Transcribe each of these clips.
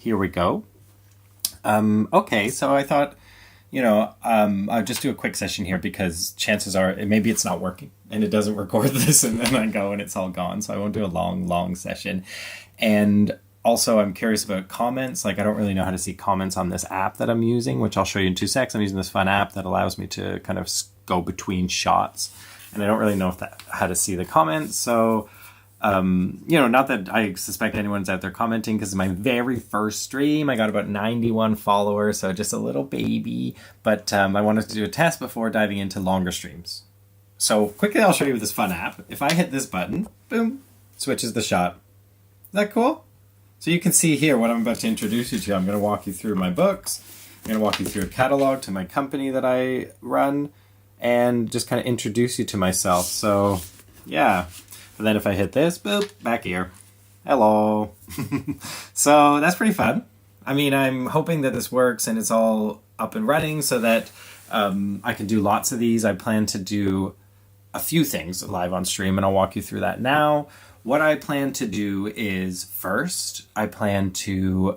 Here we go. Okay, so I thought, I'll just do a quick session here because chances are maybe it's not working and it doesn't record this and then I go and it's all gone. So I won't do a long session. And also I'm curious about comments. Like I don't really know how to see comments on this app that I'm using, which I'll show you in 2 seconds. I'm using this fun app that allows me to kind of go between shots. And I don't really know how to see the comments. So not that I suspect anyone's out there commenting because my very first stream, I got about 91 followers, so just a little baby. But I wanted to do a test before diving into longer streams. So quickly, I'll show you this fun app. If I hit this button, boom, switches the shot. Is that cool? So you can see here what I'm about to introduce you to. I'm going to walk you through my books. I'm going to walk you through a catalog to my company that I run and just kind of introduce you to myself. So yeah. And then if I hit this, boop, back here. Hello. So that's pretty fun. I mean, I'm hoping that this works and it's all up and running so that I can do lots of these. I plan to do a few things live on stream and I'll walk you through that now. What I plan to do is first, I plan to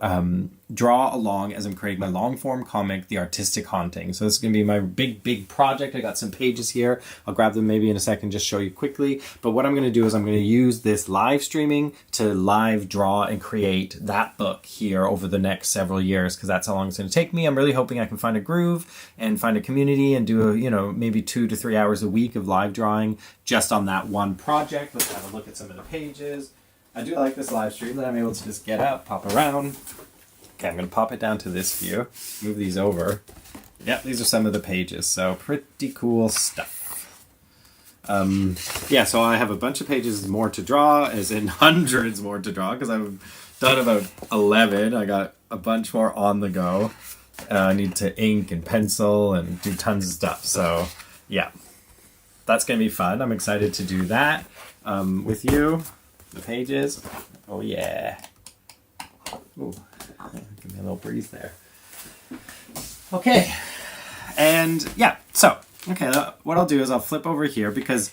draw along as I'm creating my long form comic, The Artistic Haunting. So this is going to be my big project. I got some pages here. I'll grab them maybe in a second, just show you quickly. But what I'm going to do is I'm going to use this live streaming to live draw and create that book here over the next several years, because that's how long it's going to take me. I'm really hoping I can find a groove and find a community and do maybe 2 to 3 hours a week of live drawing just on that one project. Let's have a look at some of the pages. I do like this live stream that I'm able to just get up, pop around. Okay, I'm going to pop it down to this view, move these over. Yep, these are some of the pages, so pretty cool stuff. So I have a bunch of pages more to draw, as in hundreds more to draw, because I've done about 11. I got a bunch more on the go. I need to ink and pencil and do tons of stuff, so yeah. That's going to be fun. I'm excited to do that with you. The pages. Oh, yeah. Ooh, give me a little breeze there. Okay. And yeah, so, okay, what I'll do is I'll flip over here because,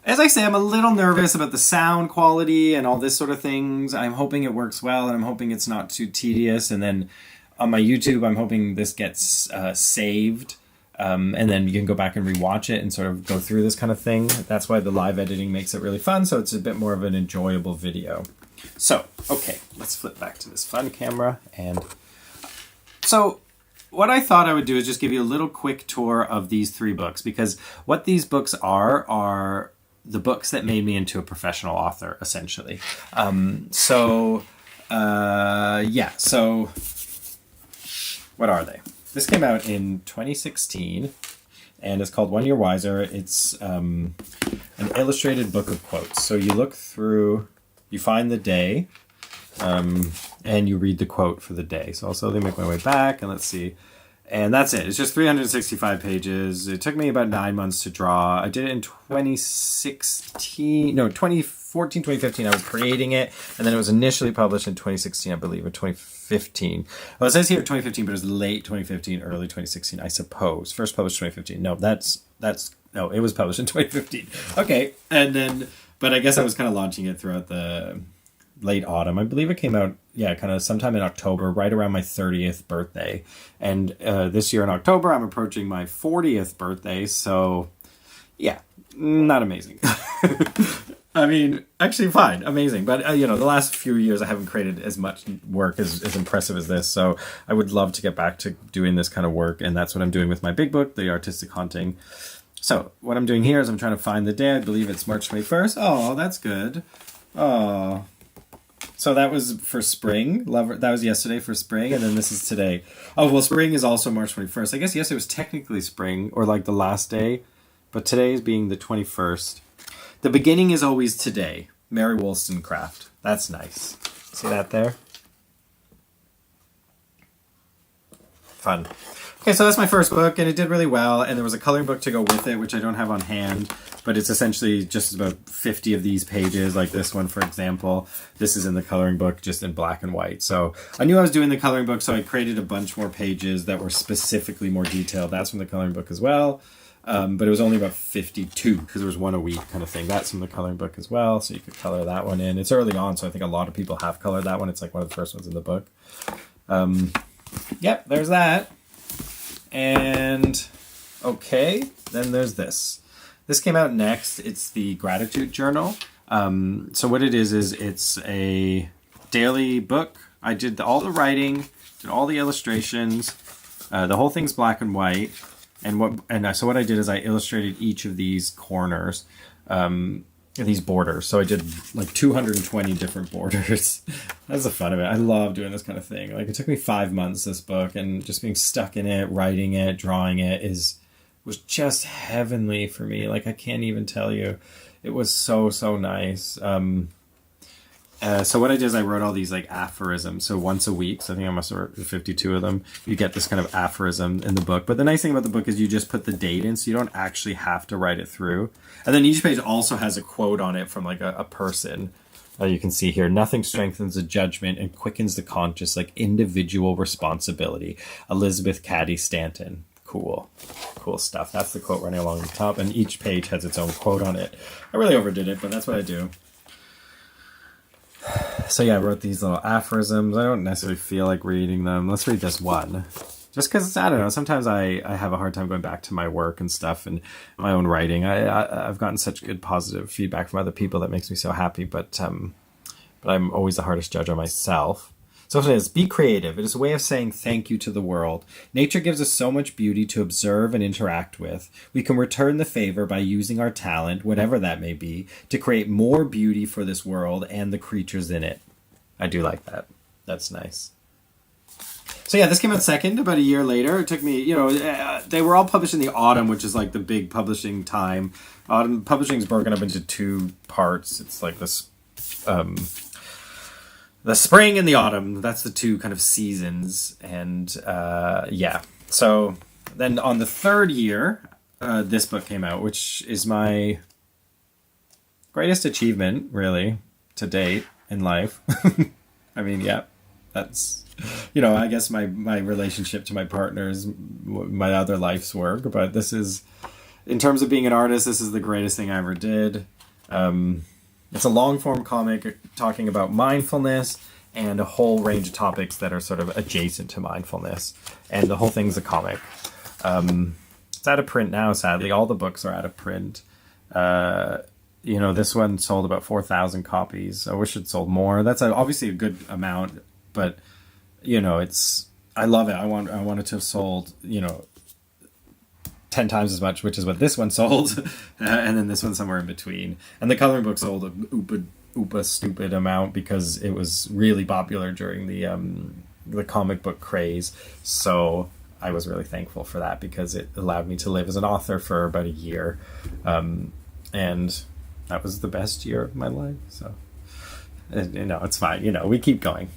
as I say, I'm a little nervous about the sound quality and all this sort of things. I'm hoping it works well and I'm hoping it's not too tedious. And then on my YouTube, I'm hoping this gets saved. And then you can go back and rewatch it and sort of go through this kind of thing. That's why the live editing makes it really fun, so it's a bit more of an enjoyable video. So, okay, let's flip back to this fun camera. And so what I thought I would do is just give you a little quick tour of these 3 books, because what these books are the books that made me into a professional author, essentially. So what are they? This came out in 2016 and it's called 1 Year Wiser. It's an illustrated book of quotes. So you look through, you find the day, and you read the quote for the day. So I'll slowly make my way back and let's see. And that's it. It's just 365 pages. It took me about 9 months to draw. I did it in 2015. I was creating it. And then it was initially published in 2016, I believe, or 2015. Well, it says here 2015, but it was late 2015, early 2016, I suppose. First published 2015. No, no, it was published in 2015. Okay. And then, but I guess I was kind of launching it throughout the late autumn. I believe it came out, kind of sometime in October, right around my 30th birthday. And this year in October, I'm approaching my 40th birthday. So, yeah, not amazing. I mean, actually fine, amazing. But, the last few years I haven't created as much work as impressive as this. So I would love to get back to doing this kind of work. And that's what I'm doing with my big book, The Artistic Haunting. So what I'm doing here is I'm trying to find the day. I believe it's March 21st. Oh, that's good. Oh. So that was for spring. That was yesterday for spring, and then this is today. Oh, well, spring is also March 21st. I guess yesterday was technically spring, or like the last day, but today is being the 21st. The beginning is always today. Mary Wollstonecraft. That's nice. See that there? Fun. Okay, so that's my first book, and it did really well, and there was a coloring book to go with it, which I don't have on hand, but it's essentially just about 50 of these pages, like this one, for example. This is in the coloring book, just in black and white. So I knew I was doing the coloring book, so I created a bunch more pages that were specifically more detailed. That's from the coloring book as well. But it was only about 52 because there was one a week kind of thing. That's from the coloring book as well, so you could color that one in. It's early on, so I think a lot of people have colored that one. It's like one of the first ones in the book. Yep, there's that. And okay, then there's this. This came out next. It's the Gratitude Journal. So what it is it's a daily book. I did all the writing, did all the illustrations. The whole thing's black and white. So what I did is I illustrated each of these corners, these borders. So I did like 220 different borders. That's the fun of it. I love doing this kind of thing. Like, it took me 5 months, this book, and just being stuck in it, writing it, drawing it was just heavenly for me. Like, I can't even tell you. It was so, so nice. So what I did is I wrote all these like aphorisms. So once a week, so I think I must have wrote 52 of them. You get this kind of aphorism in the book. But the nice thing about the book is you just put the date in, so you don't actually have to write it through. And then each page also has a quote on it from like a person. You can see here, nothing strengthens the judgment and quickens the conscience like individual responsibility. Elizabeth Cady Stanton. Cool stuff. That's the quote running along the top, and each page has its own quote on it. I really overdid it, but that's what I do. So yeah, I wrote these little aphorisms. I don't necessarily feel like reading them. Let's read this one. Just because, I don't know, sometimes I have a hard time going back to my work and stuff and my own writing. I've gotten such good positive feedback from other people that makes me so happy, but I'm always the hardest judge on myself. So it is, be creative. It is a way of saying thank you to the world. Nature gives us so much beauty to observe and interact with. We can return the favor by using our talent, whatever that may be, to create more beauty for this world and the creatures in it. I do like that. That's nice. So yeah, this came out second about a year later. It took me, they were all published in the autumn, which is like the big publishing time. Autumn publishing is broken up into two parts. It's like this... the spring and the autumn, that's the two kind of seasons. And yeah, so then on the third year, this book came out, which is my greatest achievement, really, to date in life. I mean, yeah, that's, I guess my relationship to my partners, my other life's work. But this is, in terms of being an artist, this is the greatest thing I ever did. It's a long-form comic talking about mindfulness and a whole range of topics that are sort of adjacent to mindfulness. And the whole thing's a comic. It's out of print now, sadly. All the books are out of print. This one sold about 4,000 copies. I wish it sold more. That's obviously a good amount, but, I love it. I want it to have sold, 10 times as much, which is what this one sold, and then this one somewhere in between. And the coloring book sold a oopa stupid amount because it was really popular during the comic book craze. So I was really thankful for that because it allowed me to live as an author for about a year, and that was the best year of my life. So it's fine. We keep going.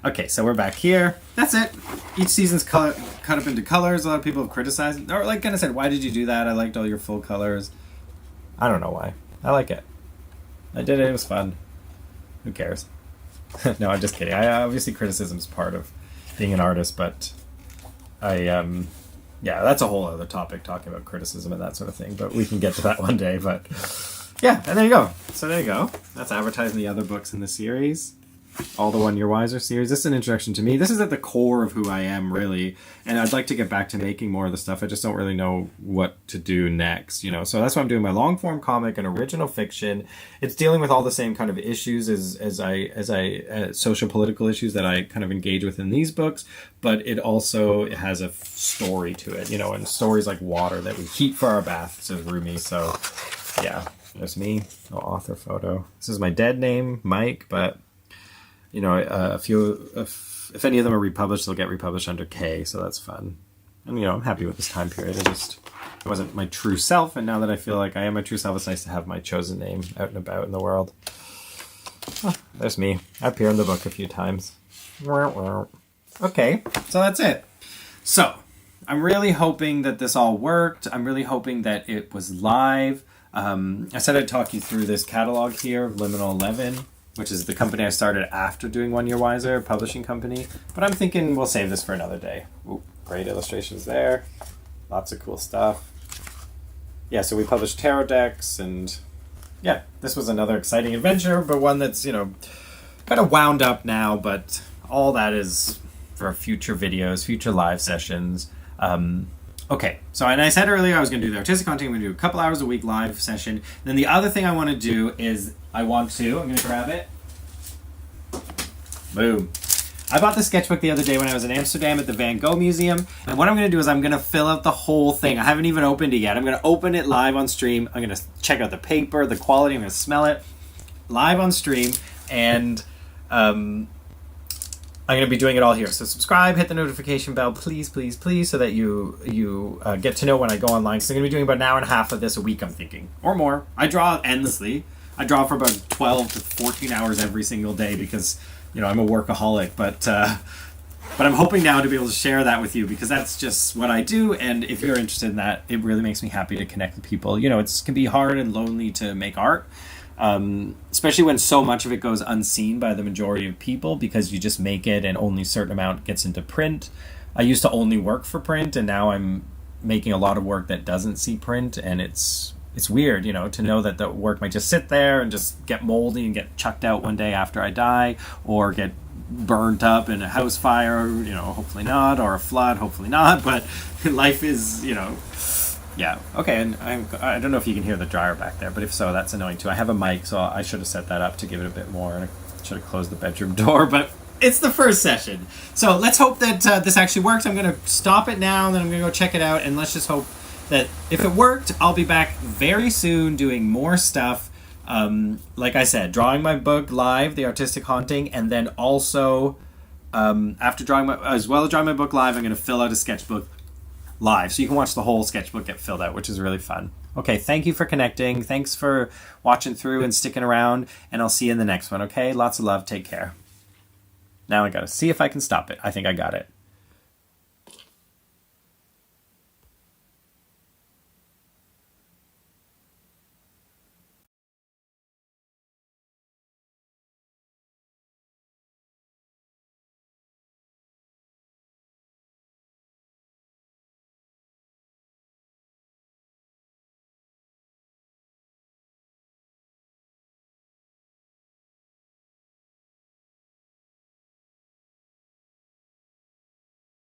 Okay, so we're back here. That's it. Each season's cut up into colors. A lot of people have criticized, or like kind of said, why did you do that? I liked all your full colors. I don't know why. I like it. I did it. It was fun. Who cares? No, I'm just kidding. Obviously criticism is part of being an artist, but yeah, that's a whole other topic, talking about criticism and that sort of thing, but we can get to that one day. But yeah, and there you go. So there you go. That's advertising the other books in the series. All the One Year Wiser series. This is an introduction to me. This is at the core of who I am, really. And I'd like to get back to making more of the stuff. I just don't really know what to do next, So that's why I'm doing my long form comic and original fiction. It's dealing with all the same kind of issues as social political issues that I kind of engage with in these books, but it also has a story to it, and stories like water that we heat for our bath, says Rumi. So yeah, there's me, no author photo. This is my dead name, Mike, but if any of them are republished, they'll get republished under K, so that's fun. And, I'm happy with this time period. It wasn't my true self, and now that I feel like I am my true self, it's nice to have my chosen name out and about in the world. Oh, there's me. I appear in the book a few times. Okay, so that's it. So, I'm really hoping that this all worked. I'm really hoping that it was live. I said I'd talk you through this catalog here of Liminal 11, which is the company I started after doing One Year Wiser, publishing company. But I'm thinking we'll save this for another day. Ooh, great illustrations there. Lots of cool stuff. Yeah, so we published tarot decks, and yeah, this was another exciting adventure, but one that's, kind of wound up now, but all that is for future videos, future live sessions. Okay, so and I said earlier I was going to do the artistic content. I'm going to do a couple hours a week live session. Then the other thing I want to do is I'm going to grab it. Boom. I bought the sketchbook the other day when I was in Amsterdam at the Van Gogh Museum. And what I'm going to do is I'm going to fill out the whole thing. I haven't even opened it yet. I'm going to open it live on stream. I'm going to check out the paper, the quality. I'm going to smell it live on stream. And I'm going to be doing it all here. So subscribe, hit the notification bell, please, please, please, so that you get to know when I go online. So I'm going to be doing about an hour and a half of this a week, I'm thinking. Or more. I draw endlessly. I draw for about 12 to 14 hours every single day because, I'm a workaholic. But I'm hoping now to be able to share that with you because that's just what I do. And if you're interested in that, it really makes me happy to connect with people. It can be hard and lonely to make art. Especially when so much of it goes unseen by the majority of people because you just make it and only a certain amount gets into print. I used to only work for print, and now I'm making a lot of work that doesn't see print, and it's weird, to know that the work might just sit there and just get moldy and get chucked out one day after I die, or get burnt up in a house fire, hopefully not, or a flood, hopefully not, but life is, yeah. Okay, and I don't know if you can hear the dryer back there, but if so, that's annoying too. I have a mic, so I should have set that up to give it a bit more, and I should have closed the bedroom door, but it's the first session. So let's hope that this actually works. I'm going to stop it now, and then I'm going to go check it out, and let's just hope that if it worked, I'll be back very soon doing more stuff. Like I said, drawing my book live, The Artistic Haunting, and then also, after drawing my book live, I'm going to fill out a sketchbook live, so you can watch the whole sketchbook get filled out, which is really fun. Okay, thank you for connecting. Thanks for watching through and sticking around, and I'll see you in the next one, okay? Lots of love. Take care. Now I gotta see if I can stop it. I think I got it.